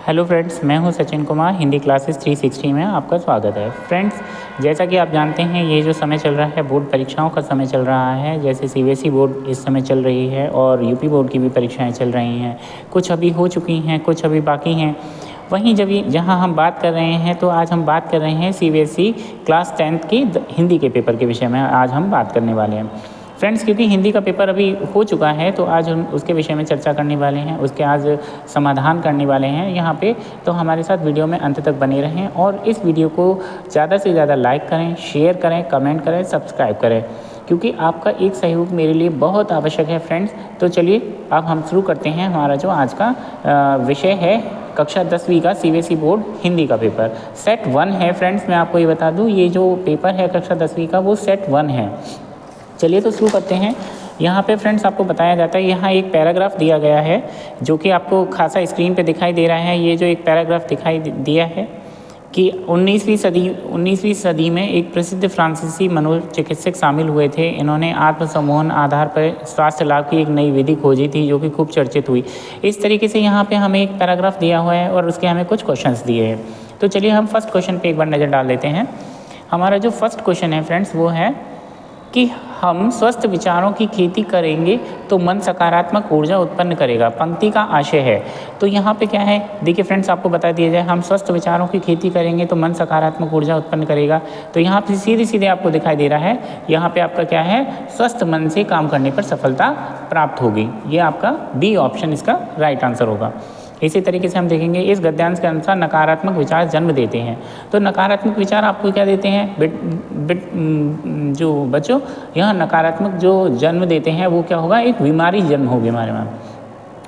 Hello friends, मैं हूं Sachin Kumar. Hindi classes 360 में आपका स्वागत है। फ्रेंड्स, जैसा कि आप जानते हैं ये जो समय चल रहा है बोर्ड परीक्षाओं का समय चल रहा है। जैसे सीबीएसई बोर्ड इस समय चल रही है और यूपी बोर्ड की भी परीक्षाएं चल रही हैं। कुछ अभी हो चुकी हैं, कुछ अभी बाकी हैं। वहीं जहां हम बात कर रहे हैं तो आज हम बात कर रहे हैं सीबीएसई क्लास 10th की हिंदी के पेपर के विषय में आज हम बात करने वाले हैं। फ्रेंड्स, क्योंकि हिंदी का पेपर अभी हो चुका है तो आज हम उसके विषय में चर्चा करने वाले हैं, उसके आज समाधान करने वाले हैं यहाँ पे। तो हमारे साथ वीडियो में अंत तक बने रहें और इस वीडियो को ज़्यादा से ज़्यादा लाइक करें, शेयर करें, कमेंट करें, सब्सक्राइब करें, क्योंकि आपका एक सहयोग मेरे लिए बहुत आवश्यक है फ्रेंड्स। तो चलिए अब हम शुरू करते हैं। हमारा जो आज का विषय है कक्षा 10वीं का सीबीएसई बोर्ड हिंदी का पेपर सेट 1 है। फ्रेंड्स, मैं आपको ये बता दूँ, ये जो पेपर है कक्षा 10वीं का वो सेट 1 है। चलिए तो शुरू करते हैं। यहाँ पे फ्रेंड्स आपको बताया जाता है, यहाँ एक पैराग्राफ दिया गया है जो कि आपको खासा स्क्रीन पे दिखाई दे रहा है। ये जो एक पैराग्राफ दिखाई दिया है कि 19वीं सदी में एक प्रसिद्ध फ्रांसीसी मनोचिकित्सक शामिल हुए थे। इन्होंने आत्मसम्मोहन आधार पर स्वास्थ्य लाभ की एक नई विधि खोजी थी जो कि खूब चर्चित हुई। इस तरीके से यहाँ पे हमें एक पैराग्राफ दिया हुआ है और उसके हमें कुछ क्वेश्चंस दिए हैं। तो चलिए हम फर्स्ट क्वेश्चन पे एक बार नज़र डाल लेते हैं। हमारा जो फर्स्ट क्वेश्चन है फ्रेंड्स वो है कि हम स्वस्थ विचारों की खेती करेंगे तो मन सकारात्मक ऊर्जा उत्पन्न करेगा, पंक्ति का आशय है। तो यहाँ पे क्या है, देखिए फ्रेंड्स, आपको बता दिया जाए, हम स्वस्थ विचारों की खेती करेंगे तो मन सकारात्मक ऊर्जा उत्पन्न करेगा। तो यहाँ पे सीधे सीधे आपको दिखाई दे रहा है, यहाँ पे आपका क्या है, स्वस्थ मन से काम करने पर सफलता प्राप्त होगी। ये आपका बी ऑप्शन इसका राइट आंसर होगा। इसी तरीके से हम देखेंगे इस गद्यांश के अनुसार नकारात्मक विचार जन्म देते हैं। तो नकारात्मक विचार आपको क्या देते हैं जो बच्चों, यहाँ नकारात्मक जो जन्म देते हैं वो क्या होगा, एक बीमारी जन्म होगी हमारे में।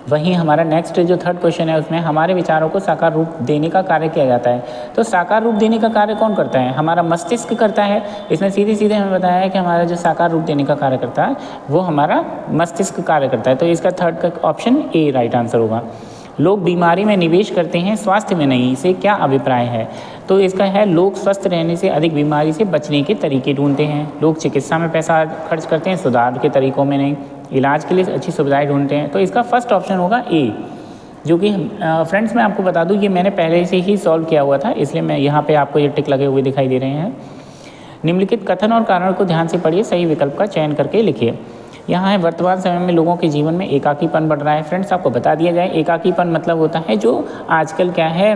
वहीं हमारा नेक्स्ट जो थर्ड क्वेश्चन है उसमें हमारे विचारों को साकार रूप देने का कार्य किया जाता है। तो साकार रूप देने का कार्य कौन करता है, हमारा मस्तिष्क करता है। इसमें सीधे सीधे हमें बताया है कि हमारा जो साकार रूप देने का कार्य करता है वो हमारा मस्तिष्क कार्य करता है। तो इसका थर्ड का ऑप्शन ए राइट आंसर होगा। लोग बीमारी में निवेश करते हैं, स्वास्थ्य में नहीं, इसे क्या अभिप्राय है। तो इसका है, लोग स्वस्थ रहने से अधिक बीमारी से बचने के तरीके ढूंढते हैं। लोग चिकित्सा में पैसा खर्च करते हैं, सुधार के तरीकों में नहीं। इलाज के लिए अच्छी सुविधाएं ढूंढते हैं। तो इसका फर्स्ट ऑप्शन होगा ए, जो कि फ्रेंड्स मैं आपको बता दूं ये मैंने पहले से ही सॉल्व किया हुआ था, इसलिए मैं यहाँ पे आपको ये टिक लगे हुए दिखाई दे रहे हैं। निम्नलिखित कथन और कारण को ध्यान से पढ़िए, सही विकल्प का चयन करके लिखिए। यहाँ है, वर्तमान समय में लोगों के जीवन में एकाकीपन बढ़ रहा है। फ्रेंड्स, आपको बता दिया जाए, एकाकीपन मतलब होता है जो आजकल क्या है,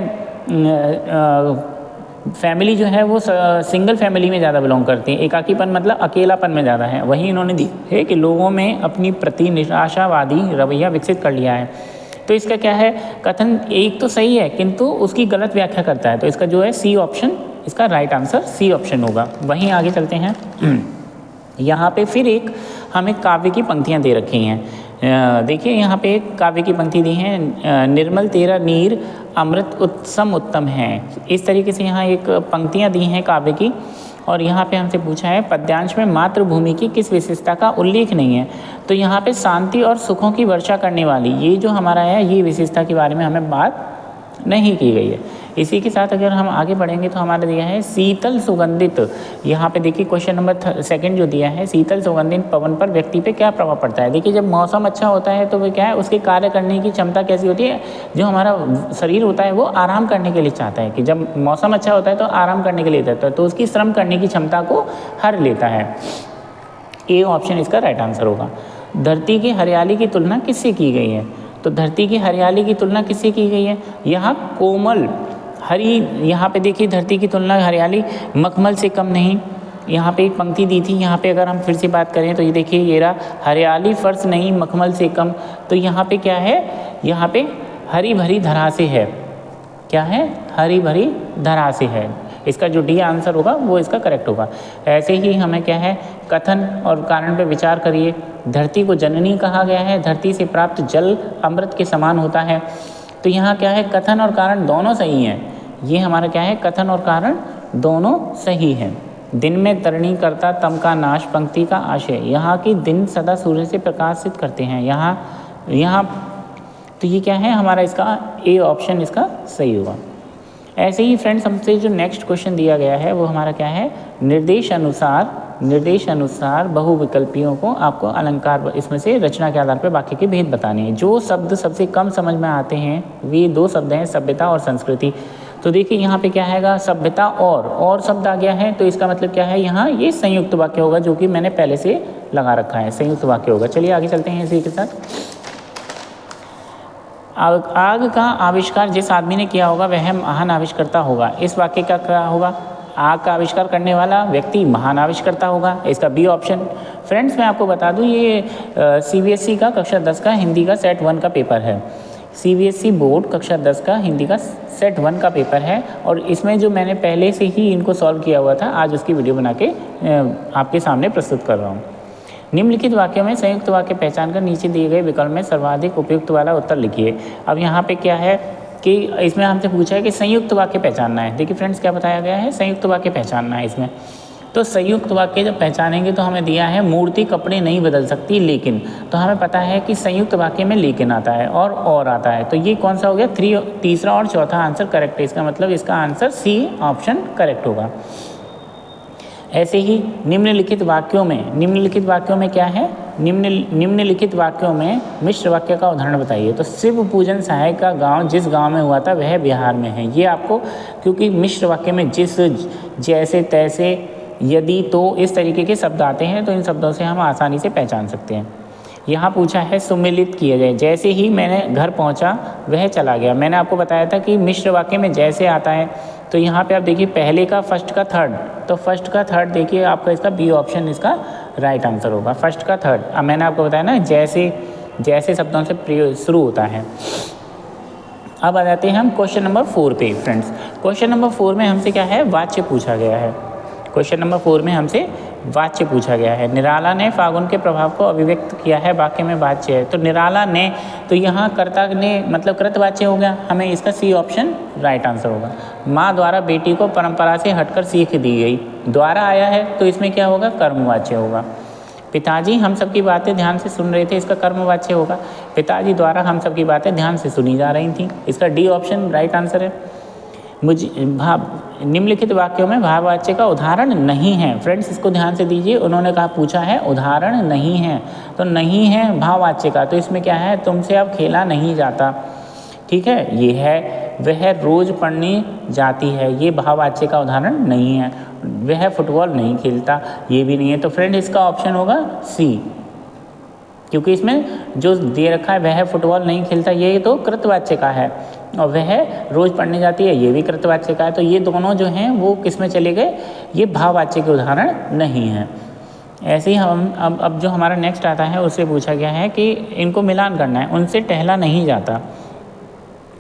फैमिली जो है वो सिंगल फैमिली में ज़्यादा बिलोंग करती है। एकाकीपन मतलब अकेलापन में ज़्यादा है। वहीं इन्होंने दी है कि लोगों में अपनी प्रति निराशावादी रवैया विकसित कर लिया है। तो इसका क्या है, कथन एक तो सही है किंतु उसकी गलत व्याख्या करता है। तो इसका जो है सी ऑप्शन, इसका राइट आंसर सी ऑप्शन होगा। वहीं आगे चलते हैं। यहाँ पे फिर एक हमें काव्य की पंक्तियाँ दे रखी हैं। देखिए यहाँ पे एक काव्य की पंक्ति दी है, निर्मल तेरा नीर अमृत उत्तम उत्तम है। इस तरीके से यहाँ एक पंक्तियाँ दी हैं काव्य की। और यहाँ पे हमसे पूछा है, पद्यांश में मातृभूमि की किस विशेषता का उल्लेख नहीं है। तो यहाँ पे शांति और सुखों की वर्षा करने वाली ये जो हमारा है, ये विशेषता के बारे में हमें बात नहीं की गई है। इसी के साथ अगर हम आगे बढ़ेंगे तो हमारा दिया है शीतल सुगंधित। यहाँ पे देखिए क्वेश्चन नंबर सेकंड जो दिया है, शीतल सुगंधित पवन पर व्यक्ति पे क्या प्रभाव पड़ता है। देखिए जब मौसम अच्छा होता है तो वो क्या है, उसके कार्य करने की क्षमता कैसी होती है, जो हमारा शरीर होता है वो आराम करने के लिए चाहता है कि जब मौसम अच्छा होता है तो आराम करने के लिए देता है, तो उसकी श्रम करने की क्षमता को हर लेता है। ए ऑप्शन इसका राइट आंसर होगा। धरती की हरियाली की तुलना किससे की गई है। तो धरती की हरियाली की तुलना किससे की गई है, यहाँ कोमल हरी, यहाँ पे देखिए धरती की तुलना हरियाली मखमल से कम नहीं। यहाँ पे एक पंक्ति दी थी, यहाँ पे अगर हम फिर से बात करें तो ये देखिए, ये रहा, हरियाली फर्श नहीं मखमल से कम। तो यहाँ पे क्या है, यहाँ पे हरी भरी धरा से है। क्या है, हरी भरी धरा से है। इसका जो डी आंसर होगा वो इसका करेक्ट होगा। ऐसे ही हमें क्या है, कथन और कारण पे विचार करिए। धरती को जननी कहा गया है, धरती से प्राप्त जल अमृत के समान होता है। तो यहाँ क्या है, कथन और कारण दोनों सही हैं। ये हमारा क्या है, कथन और कारण दोनों सही हैं। दिन में तरणी करता तम का नाश, पंक्ति का आशय। यहाँ की दिन सदा सूर्य से प्रकाशित करते हैं। यहाँ तो ये क्या है हमारा, इसका ए ऑप्शन इसका सही होगा। ऐसे ही फ्रेंड्स हमसे जो नेक्स्ट क्वेश्चन दिया गया है वो हमारा क्या है, निर्देश अनुसार निर्देशानुसार बहुविकल्पियों को आपको अलंकार इसमें से रचना के आधार पर वाक्य के भेद बताने हैं। जो शब्द सबसे कम समझ में आते हैं वे दो शब्द हैं, सभ्यता और संस्कृति। तो देखिए यहाँ पे क्या है, सभ्यता और शब्द आ गया है, तो इसका मतलब क्या है, यहाँ ये संयुक्त वाक्य होगा, जो कि मैंने पहले से लगा रखा है, संयुक्त वाक्य होगा। चलिए आगे चलते हैं इसी के साथ। आग का आविष्कार जिस आदमी ने किया होगा वह महान आविष्कर्ता होगा। इस वाक्य का क्या होगा, आग का आविष्कार करने वाला व्यक्ति महान आविष्कर्ता होगा, इसका बी ऑप्शन। फ्रेंड्स मैं आपको बता दूं, ये CBSE का कक्षा 10 का हिंदी का सेट 1 का पेपर है। CBSE बोर्ड कक्षा 10 का हिंदी का सेट 1 का पेपर है, और इसमें जो मैंने पहले से ही इनको सॉल्व किया हुआ था, आज उसकी वीडियो बना के आपके सामने प्रस्तुत कर रहा हूँ। निम्नलिखित वाक्यों में संयुक्त वाक्य पहचान कर नीचे दिए गए विकल्प में सर्वाधिक उपयुक्त वाला उत्तर लिखिए। अब यहाँ पे क्या है कि इसमें हमसे पूछा है कि संयुक्त वाक्य पहचानना है। देखिए फ्रेंड्स क्या बताया गया है, संयुक्त वाक्य पहचानना है इसमें। तो संयुक्त वाक्य जब पहचानेंगे तो हमें दिया है मूर्ति कपड़े नहीं बदल सकती लेकिन, तो हमें पता है कि संयुक्त वाक्य में लेकिन आता है और आता है, तो ये कौन सा हो गया, तीसरा और चौथा आंसर करेक्ट है। इसका मतलब इसका आंसर C ऑप्शन करेक्ट होगा। ऐसे ही निम्नलिखित वाक्यों में क्या है, निम्नलिखित वाक्यों में मिश्र वाक्य का उदाहरण बताइए। तो शिव पूजन सहायक का गांव जिस गांव में हुआ था वह बिहार में है। ये आपको, क्योंकि मिश्र वाक्य में जिस, जैसे, तैसे, यदि, तो इस तरीके के शब्द आते हैं, तो इन शब्दों से हम आसानी से पहचान सकते हैं। यहाँ पूछा है सुमिलित किया जाए। जैसे ही मैंने घर पहुँचा वह चला गया। मैंने आपको बताया था कि मिश्र वाक्य में जैसे आता है, तो यहाँ पे आप देखिए पहले का फर्स्ट का थर्ड, तो फर्स्ट का थर्ड देखिए आपका इसका बी ऑप्शन इसका राइट आंसर होगा, फर्स्ट का थर्ड। अब मैंने आपको बताया ना जैसे शब्दों से शुरू होता है। अब आ जाते हैं हम क्वेश्चन नंबर 4 पे। फ्रेंड्स क्वेश्चन नंबर 4 में हमसे क्या है, वाच्य पूछा गया है। क्वेश्चन नंबर 4 में हमसे वाच्य पूछा गया है। निराला ने फागुन के प्रभाव को अभिव्यक्त किया है, वाक्य में वाच्य है। तो निराला ने, तो यहाँ कर्ता ने मतलब कृतवाच्य हो गया, हमें इसका C ऑप्शन राइट आंसर होगा। माँ द्वारा बेटी को परंपरा से हटकर सीख दी गई, द्वारा आया है, तो इसमें क्या होगा, कर्मवाच्य होगा। पिताजी हम सबकी बातें ध्यान से सुन रहे थे, इसका कर्मवाच्य होगा। पिताजी द्वारा हम सबकी बातें ध्यान से सुनी जा रही थी, इसका D ऑप्शन राइट आंसर है। निम्नलिखित वाक्यों में भाववाच्य का उदाहरण नहीं है। फ्रेंड्स इसको ध्यान से दीजिए, उन्होंने कहा पूछा है उदाहरण नहीं है, तो नहीं है भाववाच्य का, तो इसमें क्या है, तुमसे अब खेला नहीं जाता, ठीक है। ये है वह रोज पढ़ने जाती है, ये भाववाच्य का उदाहरण नहीं है। वह फुटबॉल नहीं खेलता, ये भी नहीं है। तो फ्रेंड इसका ऑप्शन होगा C, क्योंकि इसमें जो दे रखा है वह फुटबॉल नहीं खेलता, ये तो कृतवाच्य का है, और वह रोज़ पढ़ने जाती है, ये भी कृतवाच्य का है। तो ये दोनों जो हैं वो किस में चले गए, ये भाववाच्य के उदाहरण नहीं है। ऐसे ही हम अब जो हमारा नेक्स्ट आता है उससे पूछा गया है कि इनको मिलान करना है। उनसे टहला नहीं जाता,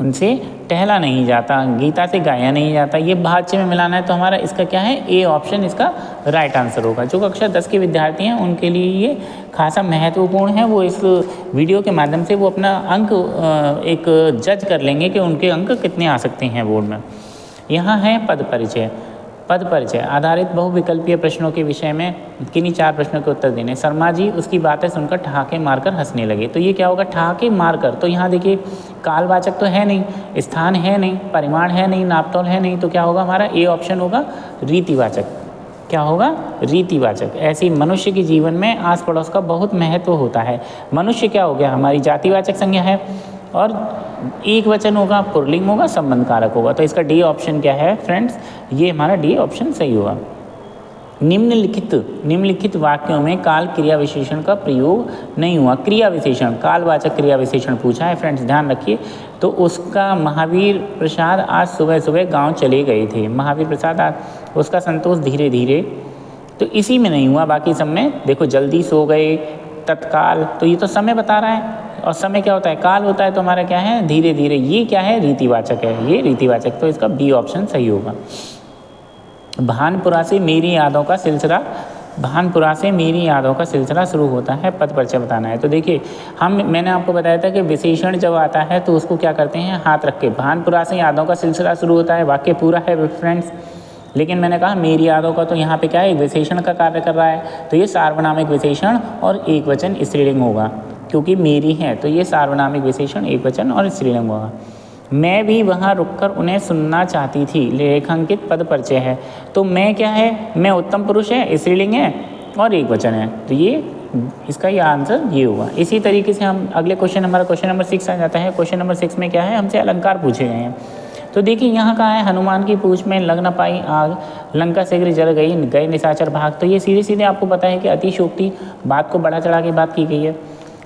उनसे टहला नहीं जाता, गीता से गाया नहीं जाता, ये वाच्य में मिलाना है, तो हमारा इसका क्या है, A ऑप्शन इसका राइट आंसर होगा। जो कक्षा 10 के विद्यार्थी हैं उनके लिए ये खासा महत्वपूर्ण है, वो इस वीडियो के माध्यम से वो अपना अंक एक जज कर लेंगे कि उनके अंक कितने आ सकते हैं बोर्ड में। यहाँ है पद परिचय आधारित बहुविकल्पीय प्रश्नों के विषय में किन्हीं 4 प्रश्नों के उत्तर देने। शर्मा जी उसकी बातें सुनकर ठहाके मारकर हंसने लगे, तो ये क्या होगा, ठहाके मारकर। तो यहाँ देखिए कालवाचक तो है नहीं, स्थान है नहीं, परिमाण है नहीं, नापतोल है नहीं, तो क्या होगा हमारा A ऑप्शन होगा रीतिवाचक। क्या होगा, रीतिवाचक। ऐसे ही मनुष्य के जीवन में आस पड़ोस का बहुत महत्व होता है। मनुष्य क्या हो गया, हमारी जातिवाचक संज्ञा है, और एक वचन होगा, पुल्लिंग होगा, संबंध कारक होगा। तो इसका D ऑप्शन क्या है फ्रेंड्स, ये हमारा D ऑप्शन सही होगा। निम्नलिखित वाक्यों में काल क्रिया विशेषण का प्रयोग नहीं हुआ। क्रिया विशेषण, कालवाचक क्रिया विशेषण पूछा है फ्रेंड्स, ध्यान रखिए। तो उसका महावीर प्रसाद आज सुबह गांव चले गए थे। महावीर प्रसाद आज, उसका संतोष धीरे धीरे, तो इसी में नहीं हुआ, बाकी सब में देखो जल्दी सो गए, तत्काल, तो ये तो समय बता रहा है, और समय क्या होता है, काल होता है, तो हमारा क्या है, धीरे धीरे। ये क्या है, रीतिवाचक है, ये रीतिवाचक, तो इसका B ऑप्शन सही होगा। भानपुरा से मेरी यादों का सिलसिला शुरू होता है, पद परिचय बताना है। तो देखिए मैंने आपको बताया था कि विशेषण जब आता है तो उसको क्या करते हैं, हाथ रख के। भानपुरा से यादों का सिलसिला शुरू होता है, वाक्य पूरा है फ्रेंड्स, लेकिन मैंने कहा मेरी यादों का, तो यहाँ पे क्या है, विशेषण का कार्य कर रहा है, तो ये सार्वनामिक विशेषण और एक वचन स्त्रीलिंग होगा, क्योंकि मेरी है, तो ये सार्वनामिक विशेषण एक वचन और स्त्रीलिंग होगा। मैं भी वहाँ रुककर उन्हें सुनना चाहती थी। रेखांकित पद परिचय है, तो मैं क्या है, मैं उत्तम पुरुष है, स्त्रीलिंग है और एक वचन है, तो ये इसका ये आंसर ये हुआ। इसी तरीके से हम अगले क्वेश्चन, हमारा क्वेश्चन नंबर 6 आ जाता है। क्वेश्चन नंबर 6 में क्या है, हमसे अलंकार पूछे गए हैं। तो देखिए यहाँ कहाँ है, हनुमान की पूंछ में लग न पाई आग, लंका शीघ्र जल गई, गए निशाचर भाग। तो ये सीधे सीधे आपको पता है कि अतिशयोक्ति, बात को बढ़ा चढ़ा के बात की गई है।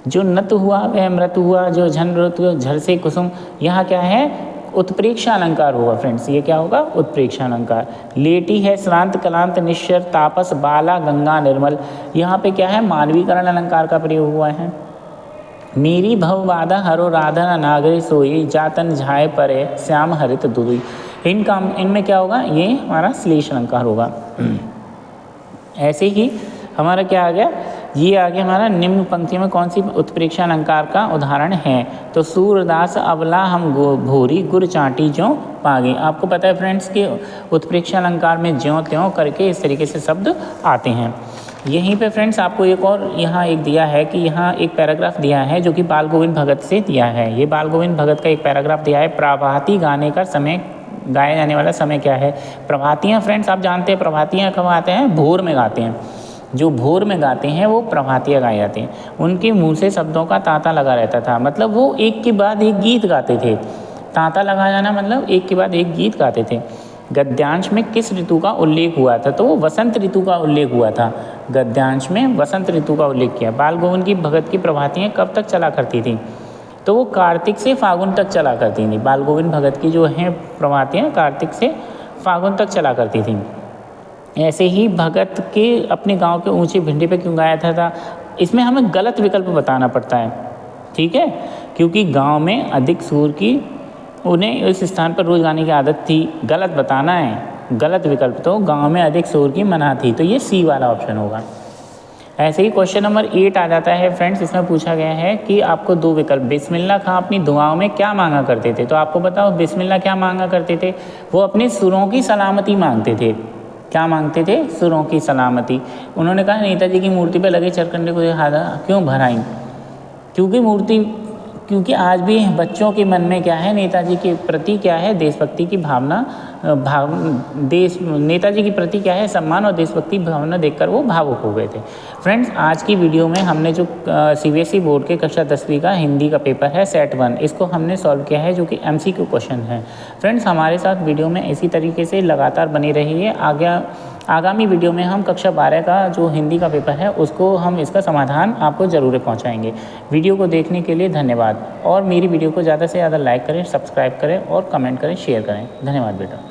जो नत हुआ वह मृत हुआ, जो झन ऋतु झर से कुसुम, यहाँ क्या है, उत्प्रेक्षा अलंकार होगा फ्रेंड्स। ये क्या होगा, उत्प्रेक्षा अलंकार। लेटी है श्रांत कलांत निश्चर, तापस बाला गंगा निर्मल, यहाँ पे क्या है, मानवीकरण अलंकार का प्रयोग हुआ है। मेरी भवबाधा हरो राधन नागरी सोई, जातन झाय परे श्याम हरित दुई। इनमें क्या होगा, ये हमारा श्लेष अलंकार होगा। ऐसे ही हमारा क्या आ गया, ये आ गया हमारा निम्न पंक्ति में कौन सी उत्प्रेक्षा अलंकार का उदाहरण है। तो सूरदास अबला हम भोरी गुर चाटी ज्यों पागे। आपको पता है फ्रेंड्स कि उत्प्रेक्षा अलंकार में ज्यों त्यों करके इस तरीके से शब्द आते हैं। यहीं पे फ्रेंड्स आपको एक और यहाँ एक दिया है कि यहाँ एक पैराग्राफ दिया है जो कि बाल गोविंद भगत से दिया है। ये बाल गोविंद भगत का एक पैराग्राफ दिया है। प्रभाती गाने का समय, गाया जाने वाला समय क्या है। प्रभातियाँ फ्रेंड्स आप जानते हैं, प्रभातियाँ कब आते हैं, भोर में गाते हैं। जो भोर में गाते हैं वो प्रभातियाँ गाए जाते हैं। उनके मुंह से शब्दों का तांता लगा रहता था, मतलब वो एक के बाद एक गीत गाते थे। तांता लगा जाना मतलब एक के बाद एक गीत गाते थे। गद्यांश में किस ऋतु का उल्लेख हुआ था, तो वो वसंत ऋतु का उल्लेख हुआ था। गद्यांश में वसंत ऋतु का उल्लेख किया। बाल गोविंद की भगत की प्रभातियाँ कब तक चला करती थी, तो वो कार्तिक से फागुन तक चला करती थी। बाल गोविंद भगत की जो हैं प्रभातियाँ कार्तिक से फागुन तक चला करती थी। ऐसे ही भगत के अपने गांव के ऊंचे भिंडे पे क्यों गाया था, इसमें हमें गलत विकल्प बताना पड़ता है, ठीक है, क्योंकि गांव में अधिक सूर की, उन्हें इस स्थान पर रोज गाने की आदत थी। गलत बताना है, गलत विकल्प, तो गांव में अधिक सूर की मना थी, तो ये सी वाला ऑप्शन होगा। ऐसे ही क्वेश्चन नंबर 8 आ जाता है फ्रेंड्स। इसमें पूछा गया है कि आपको दो विकल्प, बिस्मिल्लाह खां अपनी दुआओं में क्या मांगा करते थे। तो आपको बताओ बिस्मिल्लाह क्या मांगा करते थे, वो अपने सुरों की सलामती मांगते थे। क्या मांगते थे, सुरों की सलामती। उन्होंने कहा नेताजी की मूर्ति पर लगे चरखंडे को क्यों भराई, क्योंकि आज भी बच्चों के मन में क्या है, नेताजी के प्रति क्या है, देशभक्ति की भावना, नेताजी के प्रति क्या है, सम्मान और देशभक्ति भावना देखकर वो भावुक हो गए थे। फ्रेंड्स आज की वीडियो में हमने जो सीबीएसई बोर्ड के कक्षा 10वीं का हिंदी का पेपर है सेट 1, इसको हमने सॉल्व किया है, जो कि एमसीक्यू क्वेश्चन है। फ्रेंड्स हमारे साथ वीडियो में इसी तरीके से लगातार बनी रहिए। आगामी वीडियो में हम कक्षा 12 का जो हिंदी का पेपर है उसको हम इसका समाधान आपको ज़रूर पहुंचाएंगे। वीडियो को देखने के लिए धन्यवाद, और मेरी वीडियो को ज़्यादा से ज़्यादा लाइक करें, सब्सक्राइब करें और कमेंट करें, शेयर करें। धन्यवाद बेटा।